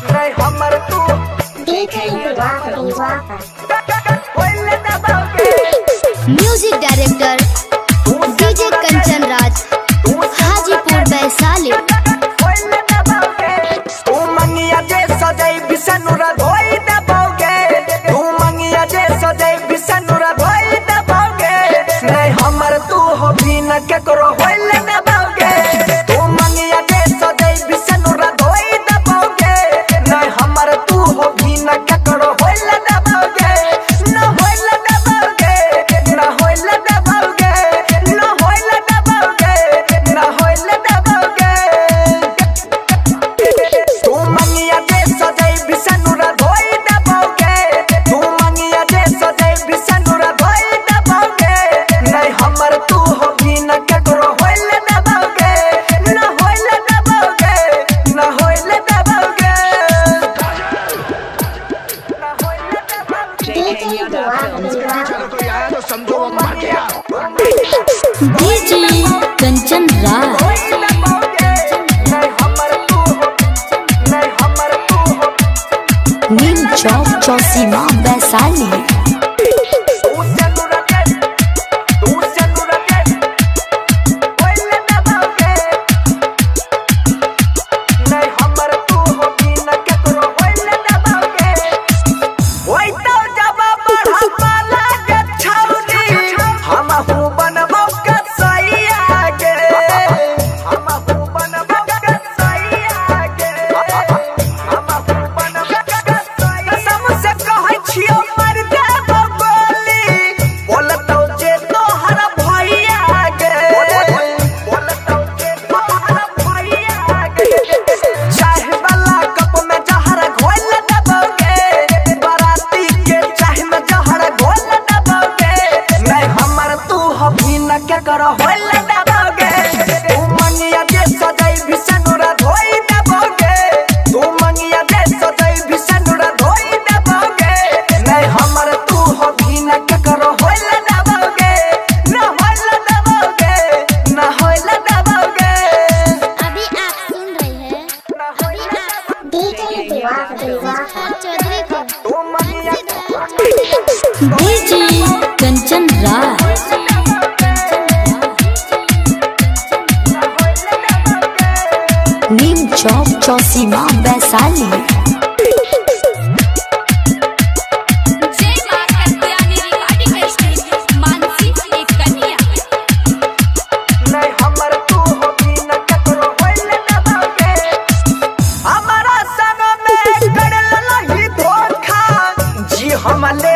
नहीं हमर तू music director DJ Kanchan Raj Hajipur Vaishali. तू मंगिया जे सजई बिसनुरा धोई दबोगे, तू मंगिया जे सजई बिसनुरा धोई दबोगे, नहीं हमर तू हो भी न केकरो होइल दबोगे। तू मंगिया जे सजई बिसनुरा धोई दबोगे, नहीं हमर तू हो भी न केकरो होइल दबोगे। न होइल दबोगे, न होइल दबोगे, न होइल दबोगे, न होइल दबोगे। तू मंगिया जे सजई बिसनुरा धोई दबोगे, तू मंगिया जे सजई बिसनुरा धोई दबोगे, नहीं हमर तू हो भी न केकरो होइल दबोगे। न होइल दबोगे, न होइल दबोगे, न होइल डीजे कंचन राज नहीं हमर तू हो, नहीं हमर तू हो। नीम चौक चौसीमा वैशाली। करो होइल दबोगे, तू मंगिया जे सजई बिसनुरा धोई दबोगे, तू मंगिया जे सजई बिसनुरा धोई दबोगे, नहीं हमर तू हो भी न करो होइल दबोगे। न होइल दबोगे, न होइल दबोगे। अभी आप सुन रहे हैं चौधरी को तू मंगिया डीजे कंचन राज नीम चौक चौसीमा वैशाली। नहीं हमर तू हो भी न केकरो होइल दबोगे। हमारा संग में करल नहीं धोखा, जी हम ले